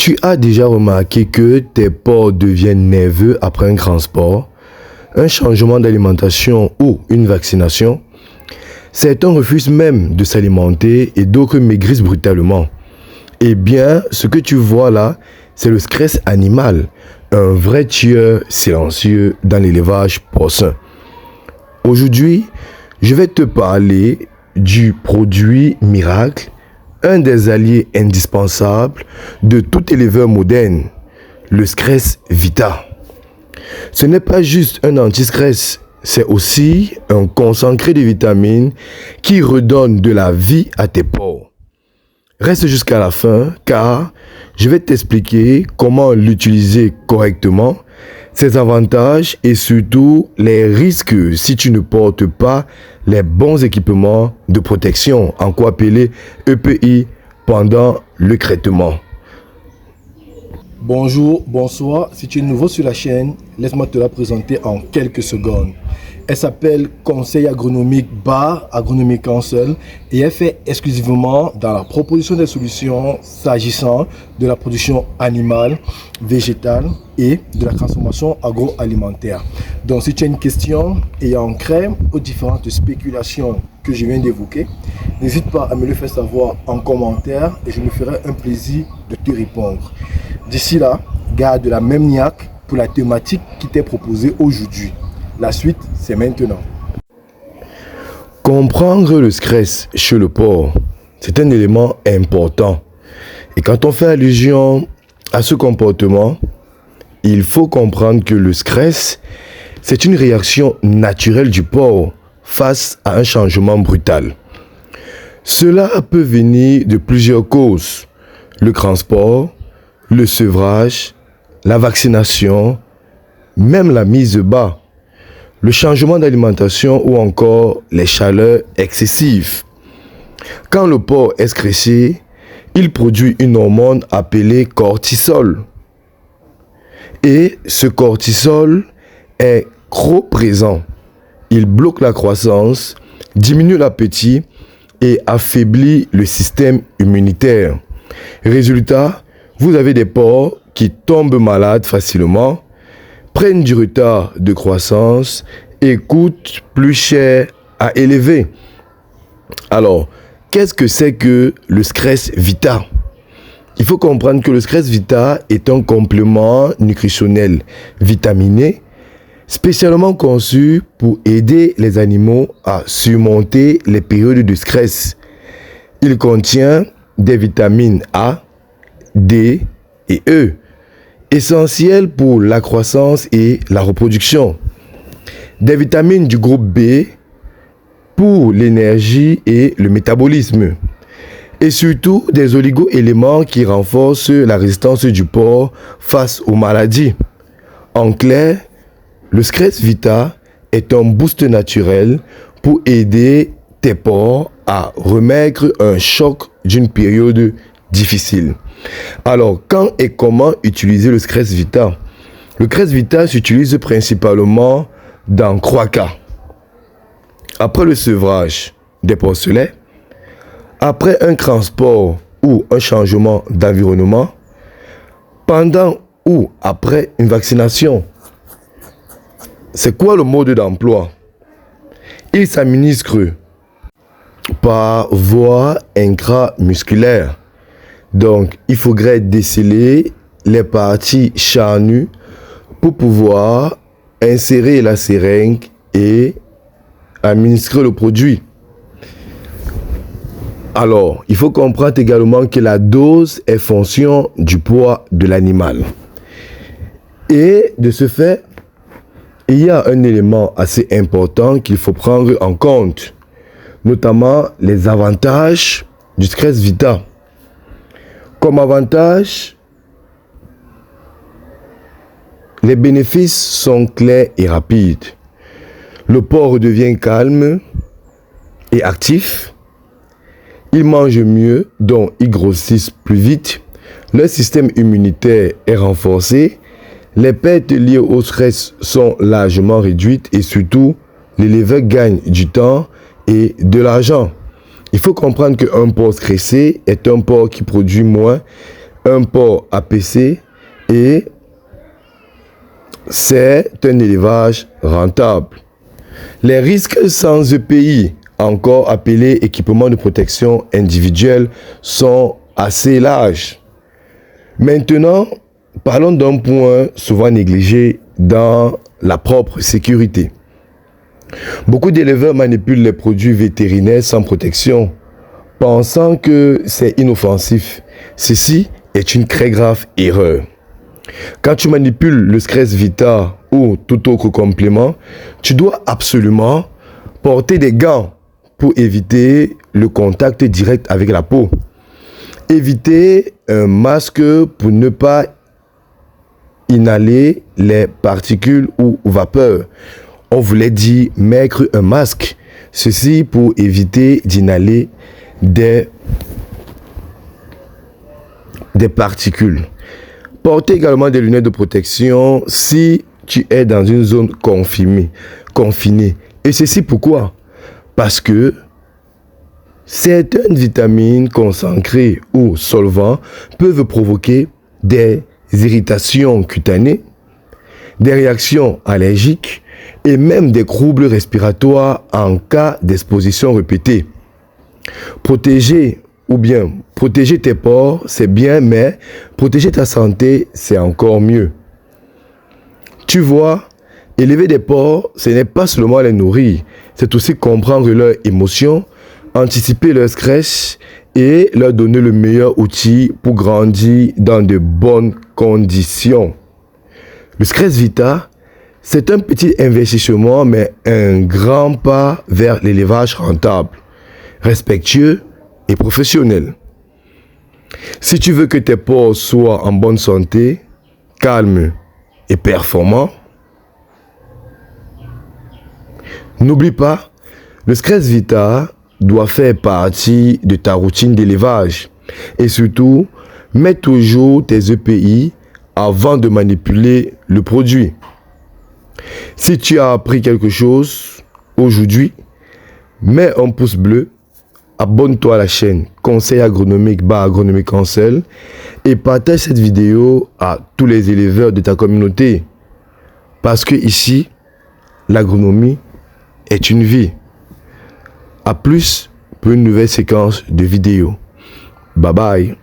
Tu as déjà remarqué que tes pores deviennent nerveux après un grand sport, un changement d'alimentation ou une vaccination? Certains refusent même de s'alimenter et d'autres maigrissent brutalement. Eh bien, ce que tu vois là, c'est le stress animal, un vrai tueur silencieux dans l'élevage porcin. Aujourd'hui, je vais te parler du produit miracle, un des alliés indispensables de tout éleveur moderne, le Stress Vita. Ce n'est pas juste un anti-stress, c'est aussi un concentré de vitamines qui redonne de la vie à tes pores. Reste jusqu'à la fin car je vais t'expliquer comment l'utiliser correctement, ses avantages et surtout les risques si tu ne portes pas les bons équipements de protection, en quoi appeler EPI, pendant le traitement. Bonjour, bonsoir, si tu es nouveau sur la chaîne, laisse-moi te la présenter en quelques secondes. Elle s'appelle Conseil agronomique Bar Agronomique Council et elle fait exclusivement dans la proposition des solutions s'agissant de la production animale, végétale et de la transformation agroalimentaire. Donc si tu as une question ayant trait aux différentes spéculations que je viens d'évoquer, n'hésite pas à me le faire savoir en commentaire et je me ferai un plaisir de te répondre. D'ici là, garde la même niaque pour la thématique qui t'est proposée aujourd'hui. La suite, c'est maintenant. Comprendre le stress chez le porc, c'est un élément important. Et quand on fait allusion à ce comportement, il faut comprendre que le stress, c'est une réaction naturelle du porc face à un changement brutal. Cela peut venir de plusieurs causes: le transport, le sevrage, la vaccination, même la mise bas, le changement d'alimentation ou encore les chaleurs excessives. Quand le porc est stressé, il produit une hormone appelée cortisol. Et ce cortisol est trop présent. Il bloque la croissance, diminue l'appétit et affaiblit le système immunitaire. Résultat, vous avez des porcs qui tombent malades facilement, prennent du retard de croissance et coûtent plus cher à élever. Alors, qu'est-ce que c'est que le Stress Vita? Il faut comprendre que le Stress Vita est un complément nutritionnel vitaminé spécialement conçu pour aider les animaux à surmonter les périodes de stress. Il contient des vitamines A, D et E, essentielles pour la croissance et la reproduction. Des vitamines du groupe B pour l'énergie et le métabolisme. Et surtout des oligo-éléments qui renforcent la résistance du porc face aux maladies. En clair, le Stress Vita est un boost naturel pour aider tes porcs à remettre un choc d'une période difficile. Alors, quand et comment utiliser le Stress Vita? Le Stress Vita s'utilise principalement dans 3 cas. Après le sevrage des porcelets, après un transport ou un changement d'environnement, pendant ou après une vaccination. C'est quoi le mode d'emploi? Il s'administre par voie intramusculaire. Donc, il faudrait déceler les parties charnues pour pouvoir insérer la seringue et administrer le produit. Alors, il faut comprendre également que la dose est fonction du poids de l'animal. Et de ce fait, il y a un élément assez important qu'il faut prendre en compte, notamment les avantages du Stress Vita. Comme avantage, les bénéfices sont clairs et rapides. Le porc devient calme et actif. Ils mangent mieux, donc ils grossissent plus vite. Leur système immunitaire est renforcé. Les pertes liées au stress sont largement réduites et surtout, l'éleveur gagne du temps et de l'argent. Il faut comprendre qu'un porc stressé est un porc qui produit moins un porc APC et c'est un élevage rentable. Les risques sans EPI, encore appelés équipement de protection individuelle, sont assez larges. Maintenant, parlons d'un point souvent négligé dans la propre sécurité. Beaucoup d'éleveurs manipulent les produits vétérinaires sans protection, pensant que c'est inoffensif. Ceci est une très grave erreur. Quand tu manipules le Stress Vita ou tout autre complément, tu dois absolument porter des gants pour éviter le contact direct avec la peau. Éviter un masque pour ne pas inhaler les particules ou vapeurs. On voulait dire mettre un masque. Ceci pour éviter d'inhaler des particules. Portez également des lunettes de protection si tu es dans une zone confinée. Et ceci pourquoi? Parce que certaines vitamines concentrées ou solvants peuvent provoquer des irritations cutanées, des réactions allergiques et même des troubles respiratoires en cas d'exposition répétée. Protéger tes pores, c'est bien, mais protéger ta santé, c'est encore mieux. Tu vois, élever des porcs, ce n'est pas seulement les nourrir, c'est aussi comprendre leurs émotions, anticiper leur stress et leur donner le meilleur outil pour grandir dans de bonnes conditions. Le Stress Vita, c'est un petit investissement, mais un grand pas vers l'élevage rentable, respectueux et professionnel. Si tu veux que tes porcs soient en bonne santé, calmes et performants, n'oublie pas, le Stress Vita doit faire partie de ta routine d'élevage. Et surtout, mets toujours tes EPI avant de manipuler le produit. Si tu as appris quelque chose aujourd'hui, mets un pouce bleu, abonne-toi à la chaîne Conseil agronomique Agronomie Conseil et partage cette vidéo à tous les éleveurs de ta communauté. Parce que ici, l'agronomie est une vie. A plus pour une nouvelle séquence de vidéos. Bye bye.